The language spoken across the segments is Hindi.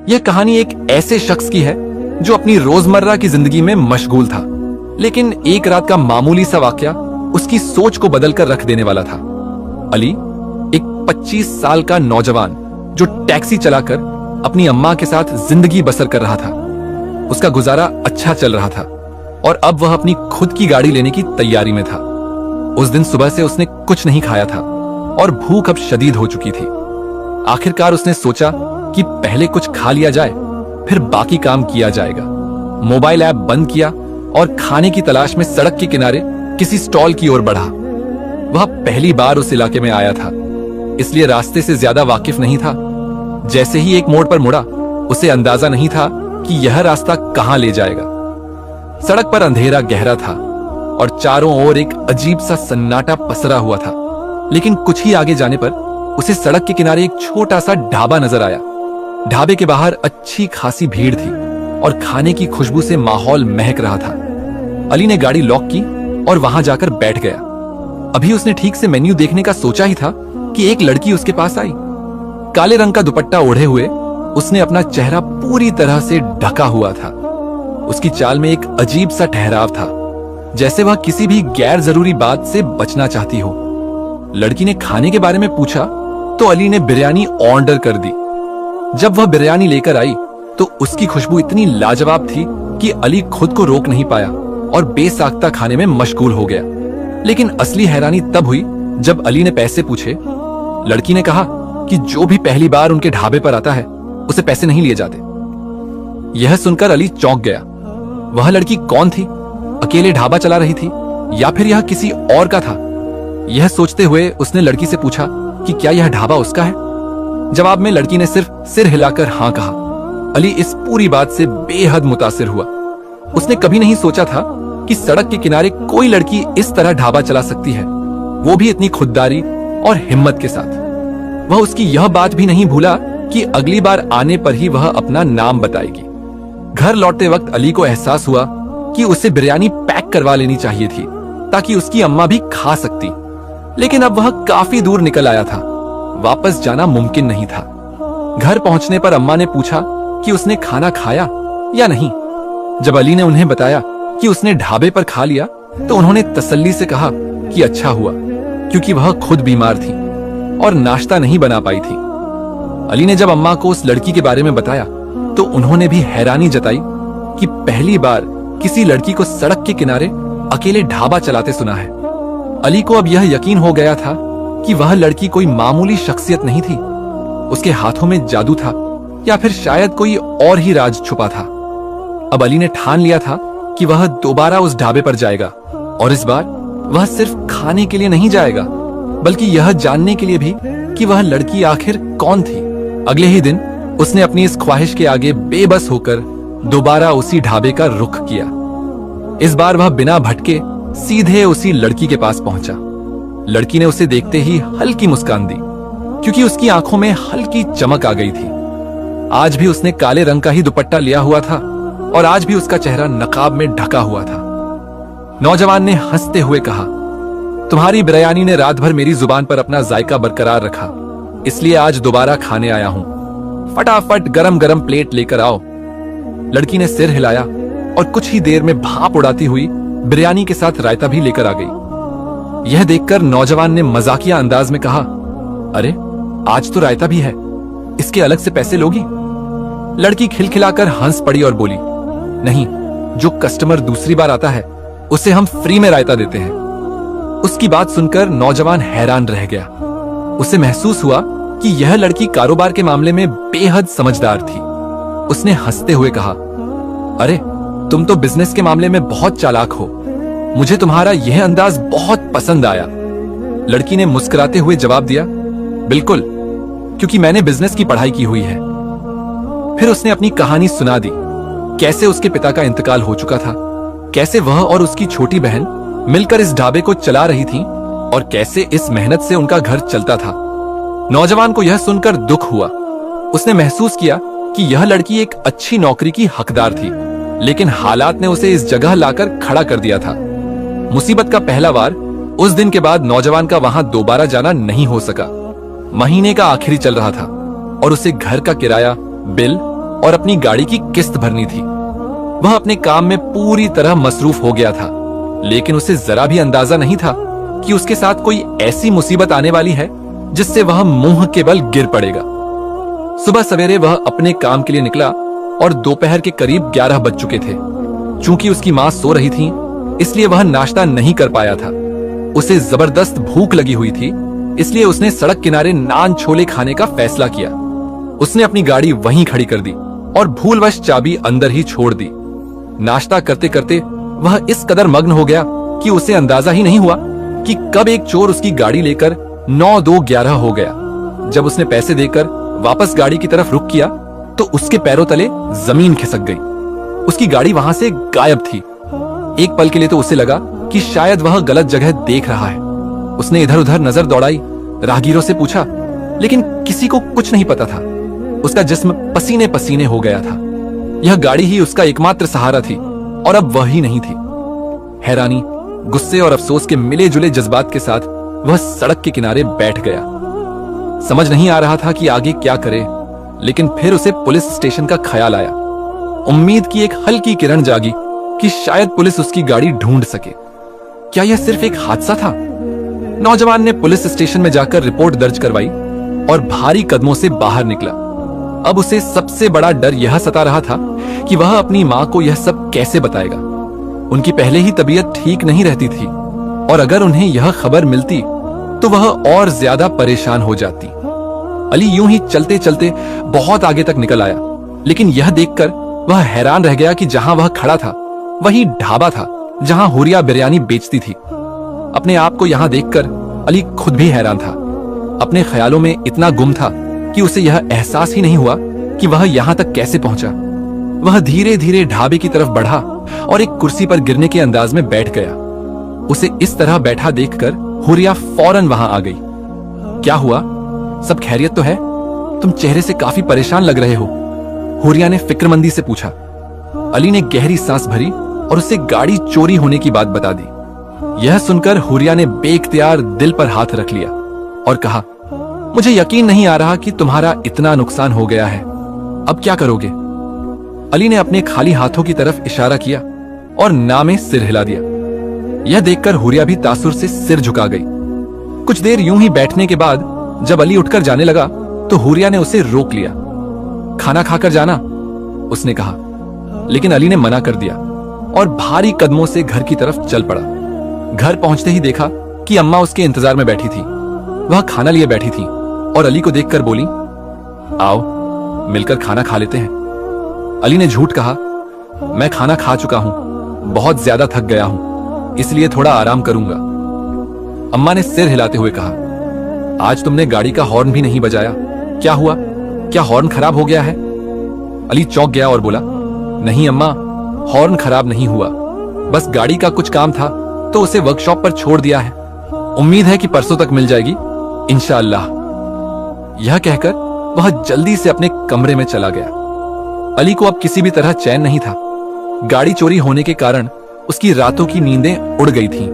यह कहानी एक ऐसे शख्स की है जो अपनी रोजमर्रा की जिंदगी में मशगूल था, लेकिन एक रात का मामूली सा वाकया उसकी सोच को बदलकर रख देने वाला था। अली, एक 25 साल का नौजवान जो टैक्सी चलाकर अपनी अम्मा के साथ जिंदगी बसर कर रहा था। उसका गुजारा अच्छा चल रहा था और अब वह अपनी खुद की गाड़ी लेने की तैयारी में था। उस दिन सुबह से उसने कुछ नहीं खाया था और भूख अब शदीद हो चुकी थी। आखिरकार उसने सोचा कि पहले कुछ खा लिया जाए, फिर बाकी काम किया जाएगा। मोबाइल ऐप बंद किया और खाने की तलाश में सड़क के किनारे किसी स्टॉल की ओर बढ़ा। वह पहली बार उस इलाके में आया था, इसलिए रास्ते से ज्यादा वाकिफ नहीं था। जैसे ही एक मोड़ पर मुड़ा, उसे अंदाजा नहीं था कि यह रास्ता कहां ले जाएगा। सड़क पर अंधेरा गहरा था और चारों ओर एक अजीब सा सन्नाटा पसरा हुआ था, लेकिन कुछ ही आगे जाने पर उसे सड़क के किनारे एक छोटा सा ढाबा नजर आया। ढाबे के बाहर अच्छी खासी भीड़ थी और खाने की खुशबू से माहौल महक रहा था। अली ने गाड़ी लॉक की और वहां जाकर बैठ गया। अभी उसने ठीक से मेन्यू देखने का सोचा ही था कि एक लड़की उसके पास आई। काले रंग का दुपट्टा ओढ़े हुए उसने अपना चेहरा पूरी तरह से ढका हुआ था। उसकी चाल में एक अजीब सा ठहराव था, जैसे वह किसी भी गैर जरूरी बात से बचना चाहती हो। लड़की ने खाने के बारे में पूछा तो अली ने बिरयानी ऑर्डर कर दी। जब वह बिरयानी लेकर आई तो उसकी खुशबू इतनी लाजवाब थी कि अली खुद को रोक नहीं पाया और बेसाख्ता खाने में मशगूल हो गया। लेकिन असली हैरानी तब हुई जब अली ने पैसे पूछे। लड़की ने कहा कि जो भी पहली बार उनके ढाबे पर आता है उसे पैसे नहीं लिए जाते। यह सुनकर अली चौंक गया। वह लड़की कौन थी? अकेले ढाबा चला रही थी या फिर यह किसी और का था? यह सोचते हुए उसने लड़की से पूछा कि क्या यह ढाबा उसका है। जवाब में लड़की ने सिर्फ सिर हिलाकर हाँ कहा। अली इस पूरी बात से बेहद मुतासिर हुआ। उसने कभी नहीं सोचा था कि सड़क के किनारे कोई लड़की इस तरह ढाबा चला सकती है, वो भी इतनी खुददारी और हिम्मत के साथ। वह उसकी यह बात भी नहीं भूला कि अगली बार आने पर ही वह अपना नाम बताएगी। घर लौटते वक्त अली को एहसास हुआ कि उसे बिरयानी पैक करवा लेनी चाहिए थी ताकि उसकी अम्मा भी खा सकती, लेकिन अब वह काफी दूर निकल आया था। वापस जाना मुमकिन नहीं था। घर पहुंचने पर अम्मा ने पूछा कि उसने खाना खाया या नहीं। जब अली ने उन्हें बताया कि उसने ढाबे पर खा लिया तो उन्होंने तसल्ली से कहा कि अच्छा हुआ, क्योंकि वह खुद बीमार थी और नाश्ता नहीं बना पाई थी। अली ने जब अम्मा को उस लड़की के बारे में बताया तो उन्होंने भी हैरानी जताई कि पहली बार किसी लड़की को सड़क के किनारे अकेले ढाबा चलाते सुना है। अली को अब यह यकीन हो गया था कि वह लड़की कोई मामूली शख्सियत नहीं थी। उसके हाथों में जादू था या फिर शायद कोई और ही राज छुपा था। अब अली ने ठान लिया था कि वह दोबारा उस ढाबे पर जाएगा और इस बार वह सिर्फ खाने के लिए नहीं जाएगा, बल्कि यह जानने के लिए भी कि वह लड़की आखिर कौन थी। अगले ही दिन उसने अपनी इस ख्वाहिश के आगे बेबस होकर दोबारा उसी ढाबे का रुख किया। इस बार वह बिना भटके सीधे उसी लड़की के पास पहुंचा। लड़की ने उसे देखते ही हल्की मुस्कान दी, क्योंकि उसकी आंखों में हल्की चमक आ गई थी। आज भी उसने काले रंग का ही दुपट्टा लिया हुआ था और आज भी उसका चेहरा नकाब में ढका हुआ था। नौजवान ने हंसते हुए कहा, तुम्हारी बिरयानी ने रात भर मेरी जुबान पर अपना जायका बरकरार रखा, इसलिए आज दोबारा खाने आया हूं। फटाफट गरम गरम प्लेट लेकर आओ। लड़की ने सिर हिलाया और कुछ ही देर में भाप उड़ाती हुई बिरयानी के साथ रायता भी लेकर आ गई। यह देखकर नौजवान ने मजाकिया अंदाज में कहा, अरे आज तो रायता भी है, इसके अलग से पैसे लोगी? लड़की खिलखिलाकर हंस पड़ी और बोली, नहीं, जो कस्टमर दूसरी बार आता है उसे हम फ्री में रायता देते हैं। उसकी बात सुनकर नौजवान हैरान रह गया। उसे महसूस हुआ कि यह लड़की कारोबार के मामले में बेहद समझदार थी। उसने हंसते हुए कहा, अरे तुम तो बिजनेस के मामले में बहुत चालाक हो, मुझे तुम्हारा यह अंदाज बहुत पसंद आया। लड़की ने मुस्कुराते हुए जवाब दिया, बिल्कुल, क्योंकि मैंने बिजनेस की पढ़ाई की हुई है। फिर उसने अपनी कहानी सुना दी, कैसे उसके पिता का इंतकाल हो चुका था, कैसे वह और उसकी छोटी बहन मिलकर इस ढाबे को चला रही थी और कैसे इस मेहनत से उनका घर चलता था। नौजवान को यह सुनकर दुख हुआ। उसने महसूस किया कि यह लड़की एक अच्छी नौकरी की हकदार थी, लेकिन हालात ने उसे इस जगह लाकर खड़ा कर दिया था। मुसीबत का पहला वार उस दिन के बाद नौजवान का वहां दोबारा जाना नहीं हो सका। महीने का आखिरी चल रहा था और उसे घर का किराया, बिल और अपनी गाड़ी की किस्त भरनी थी। वह अपने काम में पूरी तरह मसरूफ हो गया था, लेकिन उसे जरा भी अंदाजा नहीं था कि उसके साथ कोई ऐसी मुसीबत आने वाली है जिससे वह मुंह के बल गिर पड़ेगा। सुबह सवेरे वह अपने काम के लिए निकला और दोपहर के करीब 11 बज चुके थे। चूंकि उसकी मां सो रही थी, इसलिए वह नाश्ता नहीं कर पाया था। उसे जबरदस्त भूख लगी हुई थी, इसलिए उसने सड़क किनारे नान छोले खाने का फैसला किया। उसने अपनी गाड़ी वहीं खड़ी कर दी और भूलवश चाबी अंदर ही छोड़ दी। नाश्ता करते करते वह इस कदर मग्न हो गया कि उसे अंदाजा ही नहीं हुआ कि कब एक चोर उसकी गाड़ी लेकर 9-2-11 हो गया। जब उसने पैसे देकर वापस गाड़ी की तरफ रुख किया तो उसके पैरों तले जमीन खिसक गई। उसकी गाड़ी वहां से गायब थी। एक पल के लिए तो उसे लगा कि शायद वह गलत जगह देख रहा है। उसने इधर उधर नजर दौड़ाई, राहगीरों से पूछा, लेकिन किसी को कुछ नहीं पता था। उसका जिस्म पसीने पसीने हो गया था। यह गाड़ी ही उसका एकमात्र सहारा थी और अब वह ही नहीं थी। हैरानी, गुस्से और अफसोस के मिले जुले जज्बात के साथ वह सड़क के किनारे बैठ गया। समझ नहीं आ रहा था कि आगे क्या करे, लेकिन फिर उसे पुलिस स्टेशन का ख्याल आया। उम्मीद की एक हल्की किरण जागी कि शायद पुलिस उसकी गाड़ी ढूंढ सके। क्या यह सिर्फ एक हादसा था? नौजवान ने पुलिस स्टेशन में जाकर रिपोर्ट दर्ज करवाई और भारी कदमों से बाहर निकला। अब उसे सबसे बड़ा डर यह सता रहा था कि वह अपनी मां को यह सब कैसे बताएगा। उनकी पहले ही तबीयत ठीक नहीं रहती थी और अगर उन्हें यह खबर मिलती तो वह और ज्यादा परेशान हो जाती। अली यूं ही चलते चलते बहुत आगे तक निकल आया, लेकिन यह देखकर वह हैरान रह गया कि जहां वह खड़ा था वही ढाबा था जहां हुरिया बिरयानी बेचती थी। अपने आप को यहां देखकर अली खुद भी हैरान था। अपने ख्यालों में इतना गुम था कि उसे यह एहसास ही नहीं हुआ कि वह यहां तक कैसे पहुंचा। वह धीरे धीरे ढाबे की तरफ बढ़ा और एक कुर्सी पर गिरने के अंदाज में बैठ गया। उसे इस तरह बैठा देखकर हुरिया फौरन वहां आ गई। क्या हुआ? सब खैरियत तो है? तुम चेहरे से काफी परेशान लग रहे हो, हुरिया ने फिक्रमंदी से पूछा। अली ने गहरी सांस भरी और उसे गाड़ी चोरी होने की बात बता दी। यह सुनकर हुरिया ने बेख्तियार दिल पर हाथ रख लिया और कहा, मुझे यकीन नहीं आ रहा कि तुम्हारा इतना नुकसान हो गया है। अब क्या करोगे? अली ने अपने खाली हाथों की तरफ इशारा किया और ना में सिर हिला दिया। यह देखकर हुरिया भी तासुर से सिर झुका गई। कुछ देर यूं ही बैठने के बाद जब अली उठकर जाने लगा तो हुरिया ने उसे रोक लिया। खाना खाकर जाना, उसने कहा, लेकिन अली ने मना कर दिया और भारी कदमों से घर की तरफ चल पड़ा। घर पहुंचते ही देखा कि अम्मा उसके इंतजार में बैठी थी। वह खाना लिए बैठी थी और अली को देखकर बोली, आओ मिलकर खाना खा लेते हैं। अली ने झूठ कहा, मैं खाना खा चुका हूं, बहुत ज्यादा थक गया हूं, इसलिए थोड़ा आराम करूंगा। अम्मा ने सिर हिलाते हुए कहा, आज तुमने गाड़ी का हॉर्न भी नहीं बजाया, क्या हुआ? क्या हॉर्न खराब हो गया है? अली चौंक गया और बोला, नहीं अम्मा, हॉर्न खराब नहीं हुआ, बस गाड़ी का कुछ काम था तो उसे वर्कशॉप पर छोड़ दिया है। उम्मीद है कि परसों तक मिल जाएगी इंशाअल्लाह। यह कहकर वह जल्दी से अपने कमरे में चला गया। अली को अब किसी भी तरह चैन नहीं था। गाड़ी चोरी होने के कारण उसकी रातों की नींदें उड़ गई थीं।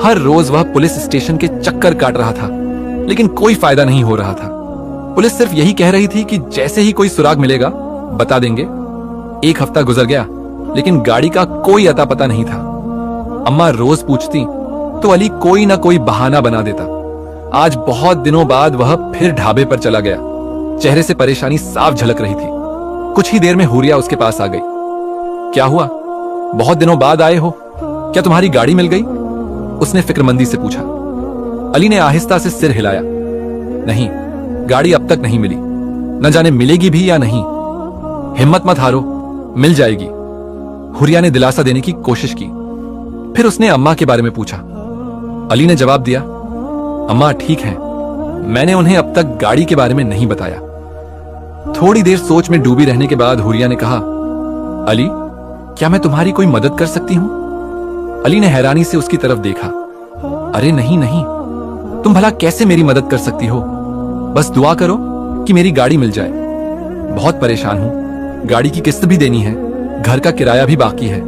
हर रोज वह पुलिस स्टेशन के चक्कर काट रहा था, लेकिन कोई फायदा नहीं हो रहा था। पुलिस सिर्फ यही कह रही थी कि जैसे ही कोई सुराग मिलेगा बता देंगे। एक हफ्ता गुजर गया, लेकिन गाड़ी का कोई अता पता नहीं था। अम्मा रोज पूछती तो अली कोई ना कोई बहाना बना देता। आज बहुत दिनों बाद वह फिर ढाबे पर चला गया। चेहरे से परेशानी साफ झलक रही थी। कुछ ही देर में हुरिया उसके पास आ गई। क्या हुआ? बहुत दिनों बाद आए हो, क्या तुम्हारी गाड़ी मिल गई? उसने फिक्रमंदी से पूछा। अली ने आहिस्ता से सिर हिलाया, नहीं, गाड़ी अब तक नहीं मिली, न जाने मिलेगी भी या नहीं। हिम्मत मत हारो, मिल जाएगी, हुरिया ने दिलासा देने की कोशिश की। फिर उसने अम्मा के बारे में पूछा। अली ने जवाब दिया, अम्मा ठीक हैं, मैंने उन्हें अब तक गाड़ी के बारे में नहीं बताया। थोड़ी देर सोच में डूबी रहने के बाद हुरिया ने कहा, अली, क्या मैं तुम्हारी कोई मदद कर सकती हूं? अली ने हैरानी से उसकी तरफ देखा। अरे नहीं नहीं, तुम भला कैसे मेरी मदद कर सकती हो? बस दुआ करो कि मेरी गाड़ी मिल जाए। बहुत परेशान हूं, गाड़ी की किस्त भी देनी है, घर का किराया भी बाकी है,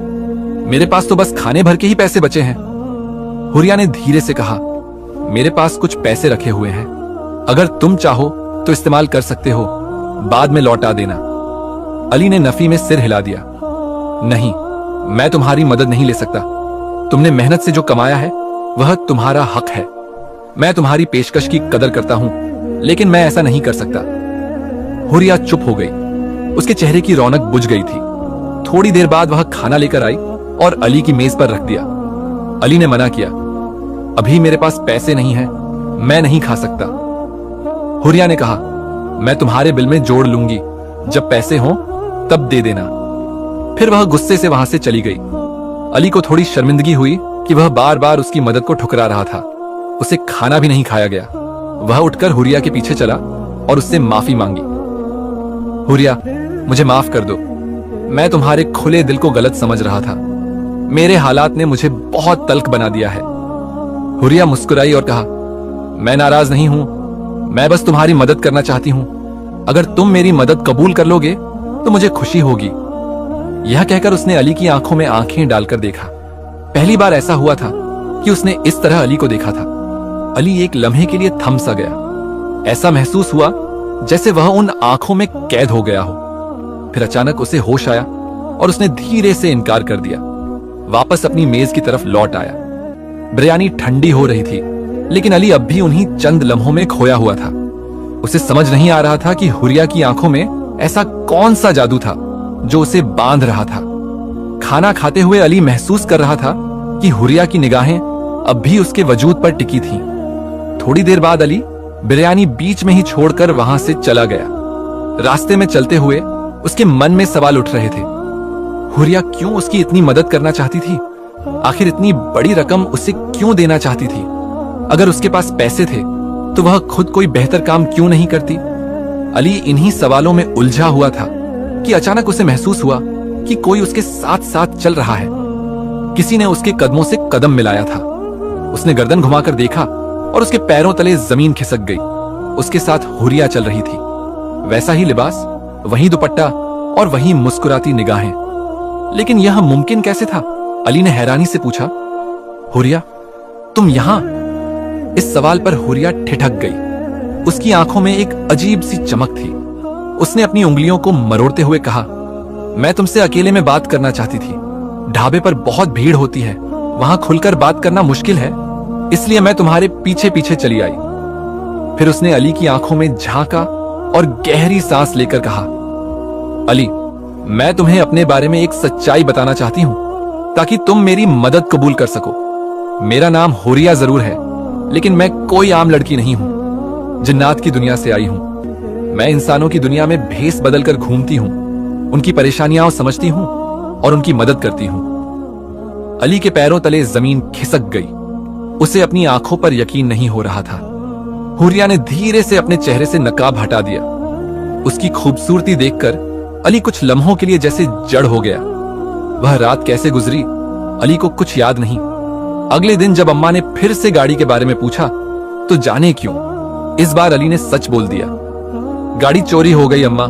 मेरे पास तो बस खाने भर के ही पैसे बचे हैं। हुरिया ने धीरे से कहा, मेरे पास कुछ पैसे रखे हुए हैं, अगर तुम चाहो तो इस्तेमाल कर सकते हो, बाद में लौटा देना। अली ने नफी में सिर हिला दिया। नहीं, मैं तुम्हारी मदद नहीं ले सकता। तुमने मेहनत से जो कमाया है वह तुम्हारा हक है। मैं तुम्हारी पेशकश की कदर करता हूं, लेकिन मैं ऐसा नहीं कर सकता। हुरिया चुप हो गई। उसके चेहरे की रौनक बुझ गई थी। थोड़ी देर बाद वह खाना लेकर आई और अली की मेज पर रख दिया। अली ने मना किया, अभी मेरे पास पैसे नहीं हैं, मैं नहीं खा सकता। हुरिया ने कहा, मैं तुम्हारे बिल में जोड़ लूंगी, जब पैसे हों तब दे देना। फिर वह गुस्से से वहां से चली गई। अली को थोड़ी शर्मिंदगी हुई कि वह बार बार उसकी मदद को ठुकरा रहा था। उसे खाना भी नहीं खाया गया। वह उठकर हुरिया के पीछे चला और उससे माफी मांगी। हुरिया, मुझे माफ कर दो। मैं तुम्हारे खुले दिल को गलत समझ रहा था। मेरे हालात ने मुझे बहुत तल्ख बना दिया है। हुरिया मुस्कुराई और कहा, मैं नाराज नहीं हूं, मैं बस तुम्हारी मदद करना चाहती हूं। अगर तुम मेरी मदद कबूल कर लोगे तो मुझे खुशी होगी। यह कहकर उसने अली की आंखों में आंखें डालकर देखा। पहली बार ऐसा हुआ था कि उसने इस तरह अली को देखा था। अली एक लम्हे के लिए थम सा गया। ऐसा महसूस हुआ जैसे वह उन आंखों में कैद हो गया हो। फिर अचानक उसे होश आया और उसने धीरे से इनकार कर दिया। वापस अपनी मेज की तरफ लौट आया। बिरयानी ठंडी हो रही थी, लेकिन अली अब भी उन्हीं चंद लम्हों में खोया हुआ था। उसे समझ नहीं आ रहा था कि हुरिया की आंखों में ऐसा कौन सा जादू था जो उसे बांध रहा था। खाना खाते हुए अली महसूस कर रहा था कि हुरिया की निगाहें अब भी उसके वजूद पर टिकी थीं। थोड़ी देर बाद अली बिरयानी बीच में ही छोड़कर वहां से चला गया। रास्ते में चलते हुए उसके मन में सवाल उठ रहे थे। हुरिया क्यों उसकी इतनी मदद करना चाहती थी? आखिर इतनी बड़ी रकम उसे क्यों देना चाहती थी? अगर उसके पास पैसे थे तो वह खुद कोई बेहतर काम क्यों नहीं करती? अली इन्हीं सवालों में उलझा हुआ था कि अचानक उसे महसूस हुआ कि कोई उसके साथ साथ चल रहा है। किसी ने उसके कदमों से कदम मिलाया था। उसने गर्दन घुमाकर देखा और उसके पैरों तले जमीन खिसक गई। उसके साथ हुरिया चल रही थी। वैसा ही लिबास, वही दुपट्टा और वही मुस्कुराती निगाहें। लेकिन यह मुमकिन कैसे था? अली ने हैरानी से पूछा, हुरिया, तुम यहां? इस सवाल पर हुरिया ठिठक गई। उसकी आंखों में एक अजीब सी चमक थी। उसने अपनी उंगलियों को मरोड़ते हुए कहा, मैं तुमसे अकेले में बात करना चाहती थी। ढाबे पर बहुत भीड़ होती है, वहां खुलकर बात करना मुश्किल है, इसलिए मैं तुम्हारे पीछे पीछे चली आई। फिर उसने अली की आंखों में झांका और गहरी सांस लेकर कहा, अली, मैं तुम्हें अपने बारे में एक सच्चाई बताना चाहती हूं ताकि तुम मेरी मदद कबूल कर सको। मेरा नाम हुरिया जरूर है, लेकिन मैं कोई आम लड़की नहीं हूं। जिन्नात की दुनिया से आई हूं। मैं इंसानों की दुनिया में भेस बदलकर घूमती हूं, उनकी परेशानियां समझती हूं और उनकी मदद करती हूं। अली के पैरों तले जमीन खिसक गई। उसे अपनी आंखों पर यकीन नहीं हो रहा था। हुरिया ने धीरे से अपने चेहरे से नकाब हटा दिया। उसकी खूबसूरती देखकर अली कुछ लम्हों के लिए जैसे जड़ हो गया। वह रात कैसे गुजरी, अली को कुछ याद नहीं। अगले दिन जब अम्मा ने फिर से गाड़ी के बारे में पूछा तो जाने क्यों इस बार अली ने सच बोल दिया, गाड़ी चोरी हो गई अम्मा,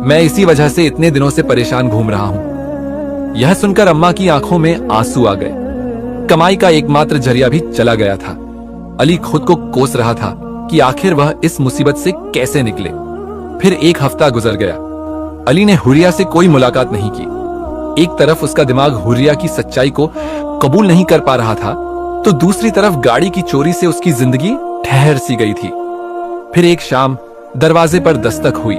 मैं इसी वजह से इतने दिनों से परेशान घूम रहा हूं। यह सुनकर अम्मा की आंखों में आंसू आ गए। कमाई का एकमात्र जरिया भी चला गया था। अली खुद को कोस रहा था कि आखिर वह इस मुसीबत से कैसे निकले। फिर एक हफ्ता गुजर गया। अली ने हुरिया से कोई मुलाकात नहीं की। एक तरफ उसका दिमाग हुरिया की सच्चाई को कबूल नहीं कर पा रहा था, तो दूसरी तरफ गाड़ी की चोरी से उसकी जिंदगी ठहर सी गई थी। फिर एक शाम दरवाजे पर दस्तक हुई।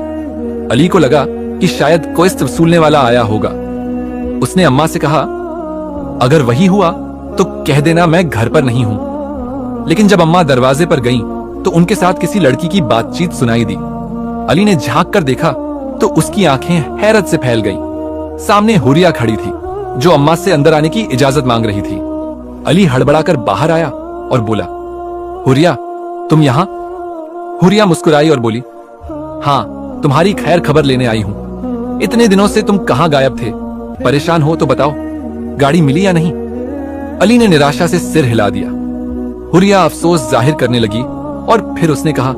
अली को लगा कि शायद किस्त वसूलने वाला आया होगा। उसने अम्मा से कहा, अगर वही हुआ तो कह देना मैं घर पर नहीं हूं। लेकिन जब अम्मा दरवाजे पर गईं, तो उनके साथ किसी लड़की की बातचीत सुनाई दी। अली ने झांक कर देखा तो उसकी आंखें हैरत से फैल गईं। सामने हुरिया खड़ी थी, जो अम्मा से अंदर आने की इजाजत मांग रही थी। अली हड़बड़ाकर बाहर आया और बोला, हुरिया, तुम यहां? हुरिया मुस्कुराई और बोली, हाँ, तुम्हारी खैर खबर लेने आई हूं। इतने दिनों से तुम कहां गायब थे? परेशान हो तो बताओ, गाड़ी मिली या नहीं? अली ने निराशा से सिर हिला दिया। हुरिया अफसोस जाहिर करने लगी और फिर उसने कहा,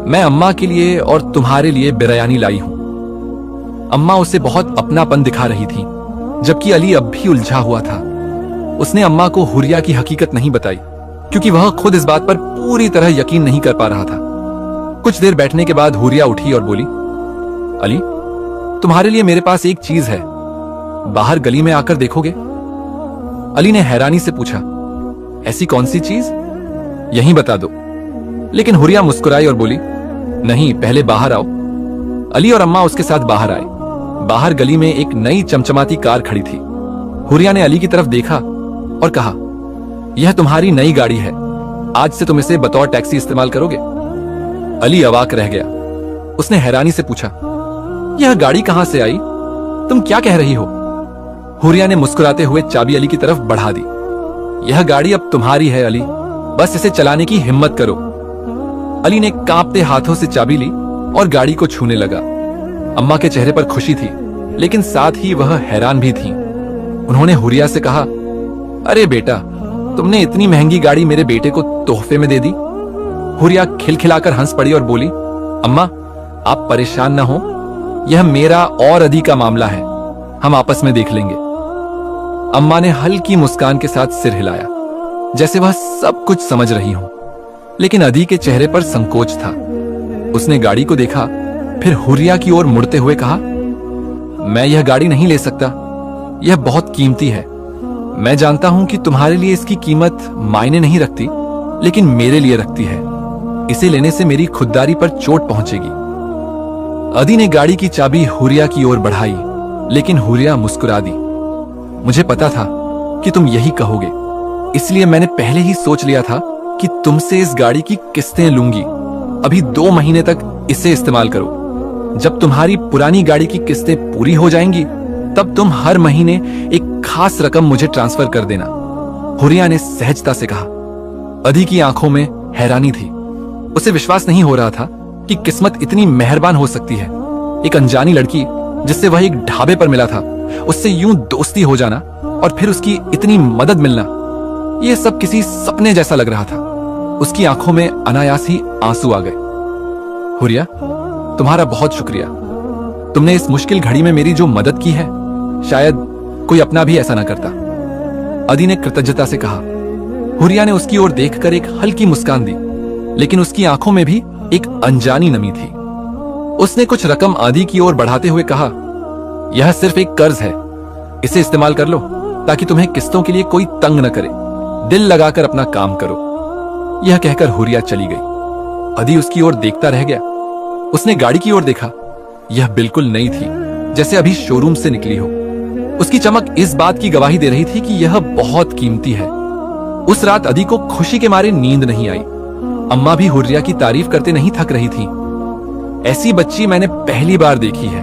मैं अम्मा के लिए और तुम्हारे लिए बिरयानी लाई हूं। अम्मा उसे बहुत अपनापन दिखा रही थी, जबकि अली अब भी उलझा हुआ था। उसने अम्मा को हुरिया की हकीकत नहीं बताई, क्योंकि वह खुद इस बात पर पूरी तरह यकीन नहीं कर पा रहा था। कुछ देर बैठने के बाद हुरिया उठी और बोली, अली, तुम्हारे लिए मेरे पास एक चीज है, बाहर गली में आकर देखोगे? अली ने हैरानी से पूछा, ऐसी कौन सी चीज? यहीं बता दो। लेकिन हुरिया मुस्कुराई और बोली, नहीं, पहले बाहर आओ। अली और अम्मा उसके साथ बाहर आए। बाहर गली में एक नई चमचमाती कार खड़ी थी। हुरिया ने अली की तरफ देखा और कहा, यह तुम्हारी नई गाड़ी है, आज से तुम इसे बतौर टैक्सी इस्तेमाल करोगे। अली अवाक रह गया। उसने हैरानी से पूछा, यह गाड़ी कहां से आई? तुम क्या कह रही हो? हुरिया ने मुस्कुराते हुए चाबी अली की तरफ बढ़ा दी। यह गाड़ी अब तुम्हारी है अली, बस इसे चलाने की हिम्मत करो। अली ने कांपते हाथों से चाबी ली और गाड़ी को छूने लगा। अम्मा के चेहरे पर खुशी थी, लेकिन साथ ही वह हैरान भी थी। उन्होंने हुरिया से कहा, अरे बेटा, तुमने इतनी महंगी गाड़ी मेरे बेटे को तोहफे में दे दी। हुरिया खिलखिलाकर हंस पड़ी और बोली, अम्मा, आप परेशान ना हो, यह मेरा और अदी का मामला है, हम आपस में देख लेंगे। अम्मा ने हल्की मुस्कान के साथ सिर हिलाया, जैसे वह सब कुछ समझ रही हो। लेकिन अदी के चेहरे पर संकोच था। उसने गाड़ी को देखा, फिर हुरिया की ओर मुड़ते हुए कहा, मैं यह गाड़ी नहीं ले सकता, यह बहुत कीमती है। मैं जानता हूं कि तुम्हारे लिए इसकी कीमत मायने नहीं रखती, लेकिन मेरे लिए रखती है। इसे लेने से मेरी खुददारी पर चोट पहुंचेगी। अदी ने गाड़ी की चाबी हुरिया की ओर बढ़ाई, लेकिन हुरिया मुस्कुरा दी। मुझे पता था कि तुम यही कहोगे, इसलिए मैंने पहले ही सोच लिया था कि तुमसे इस गाड़ी की किस्तें लूंगी। अभी 2 महीने तक इसे इस्तेमाल करो। जब तुम्हारी पुरानी गाड़ी की किस्तें पूरी हो जाएंगी, तब तुम हर महीने एक खास रकम मुझे ट्रांसफर कर देना। हुरिया ने सहजता से कहा। अदी की आंखों में हैरानी थी। उसे विश्वास नहीं हो रहा था कि किस्मत इतनी मेहरबान हो सकती है। एक अनजानी लड़की जिससे वह एक ढाबे पर मिला था, उससे यूं दोस्ती हो जाना और फिर उसकी इतनी मदद मिलना, यह सब किसी सपने जैसा लग रहा था। उसकी आंखों में अनायास ही आंसू आ गए। हुरिया, तुम्हारा बहुत शुक्रिया। तुमने इस मुश्किल घड़ी में मेरी जो मदद की है, शायद कोई अपना भी ऐसा ना करता। अदी ने कृतज्ञता से कहा। हुरिया ने उसकी ओर देखकर एक हल्की मुस्कान दी, लेकिन उसकी आंखों में भी एक अनजानी नमी थी। उसने कुछ रकम आदि की ओर बढ़ाते हुए कहा, यह सिर्फ एक कर्ज है, इसे इस्तेमाल कर लो ताकि तुम्हें किस्तों के लिए कोई तंग न करे। दिल लगाकर अपना काम करो। यह कहकर हुरिया चली गई। अदी उसकी ओर देखता रह गया। उसने गाड़ी की ओर देखा। यह बिल्कुल नई थी, जैसे अभी शोरूम से निकली हो। उसकी चमक इस बात की गवाही दे रही थी कि यह बहुत कीमती है। उस रात अदी को खुशी के मारे नींद नहीं आई। अम्मा भी हुर्रिया की तारीफ करते नहीं थक रही थी। ऐसी बच्ची मैंने पहली बार देखी है,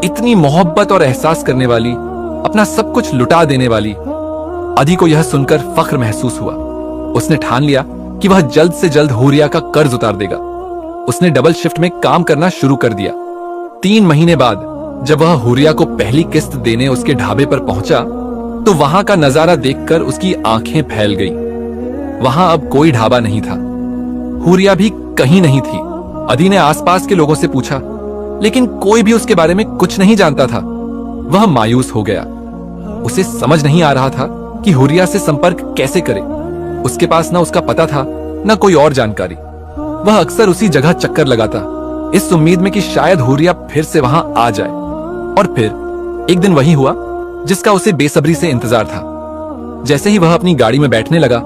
इतनी मोहब्बत और एहसास करने वाली, अपना सब कुछ लुटा देने वाली। अदी को यह सुनकर फख्र महसूस हुआ। उसने ठान लिया कि वह जल्द से जल्द हुर्रिया का कर्ज उतार देगा। उसने डबल शिफ्ट में काम करना शुरू कर दिया। 3 महीने बाद जब वह हुर्रिया को पहली किस्त देने उसके ढाबे पर पहुंचा, तो वहां का नजारा देखकर उसकी आंखें फैल गईं। वहां अब कोई ढाबा नहीं था, हुर्रिया भी कहीं नहीं थी। अदी ने आसपास के लोगों से पूछा, लेकिन कोई भी उसके बारे में कुछ नहीं जानता था। वह मायूस हो गया। उसे समझ नहीं आ रहा था कि हुर्रिया से संपर्क कैसे करे। उसके पास न उसका पता था, न कोई और जानकारी। वह अक्सर उसी जगह चक्कर लगाता, इस उम्मीद में कि शायद हुर्रिया फिर से वहां आ जाए। और फिर एक दिन वही हुआ जिसका उसे बेसब्री से इंतजार था। जैसे ही वह अपनी गाड़ी में बैठने लगा,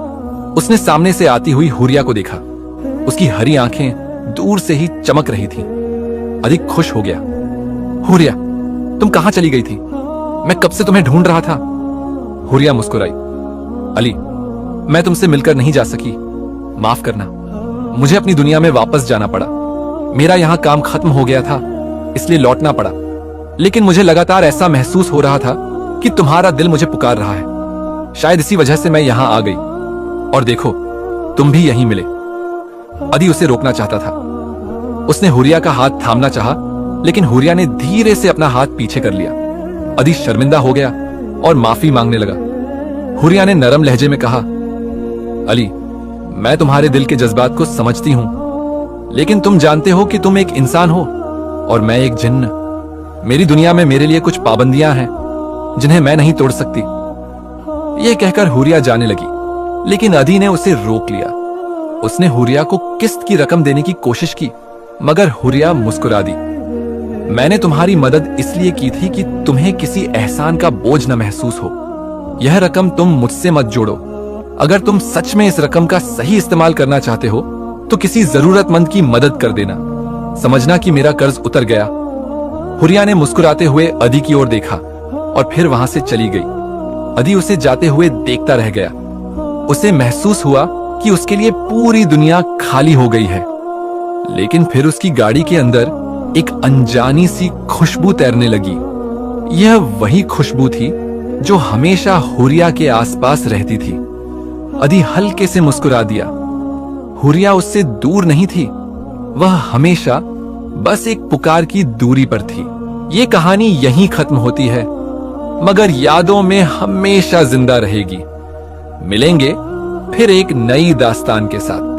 उसने सामने से आती हुई हुर्रिया को देखा। उसकी हरी आंखें दूर से ही चमक रही थीं। अधिक खुश हो गया। हुर्रिया, तुम कहां चली गई थी? मैं कब से तुम्हें ढूंढ रहा था। हुर्रिया मुस्कुराई। अली, मैं तुमसे मिलकर नहीं जा सकी, माफ करना। मुझे अपनी दुनिया में वापस जाना पड़ा। मेरा यहां काम खत्म हो गया था, इसलिए लौटना पड़ा। लेकिन मुझे लगातार ऐसा महसूस हो रहा था कि तुम्हारा दिल मुझे पुकार रहा है। शायद इसी वजह से मैं यहां आ गई। और देखो, तुम भी यहीं मिले। अदी उसे रोकना चाहता था। उसने हुर्रिया का हाथ थामना चाहा, लेकिन हुर्रिया ने धीरे से अपना हाथ पीछे कर लिया। अदी शर्मिंदा हो गया और माफी मांगने लगा। हुर्रिया ने नरम लहजे में कहा, अली, मैं तुम्हारे दिल के जज्बात को समझती हूं, लेकिन तुम जानते हो कि तुम एक इंसान हो और मैं एक जिन्न। मेरी दुनिया में मेरे लिए कुछ पाबंदियां हैं जिन्हें मैं नहीं तोड़ सकती। यह कहकर हुर्रिया जाने लगी, लेकिन अदी ने उसे रोक लिया। उसने हुर्रिया को किस्त की रकम देने की कोशिश की, मगर हुर्रिया मुस्कुरा दी। मैंने तुम्हारी मदद इसलिए की थी कि तुम्हें किसी एहसान का बोझ न महसूस हो। यह रकम तुम मुझसे मत जोड़ो। अगर तुम सच में इस रकम का सही इस्तेमाल करना चाहते हो तो किसी जरूरतमंद की मदद कर देना। समझना कि मेरा कर्ज उतर गया। हुरिया ने मुस्कुराते हुए अदी की ओर देखा और फिर वहां से चली गई। अदी उसे जाते हुए देखता रह गया। उसे महसूस हुआ कि उसके लिए पूरी दुनिया खाली हो गई है। लेकिन फिर उसकी गाड़ी के अंदर एक अनजानी सी खुशबू तैरने लगी। यह वही खुशबू थी जो हमेशा हुरिया के आसपास रहती थी। अदी हल्के से मुस्कुरा दिया। हुरिया उससे दूर नहीं थी, वह हमेशा बस एक पुकार की दूरी पर थी। ये कहानी यहीं खत्म होती है, मगर यादों में हमेशा जिंदा रहेगी। मिलेंगे फिर एक नई दास्तान के साथ।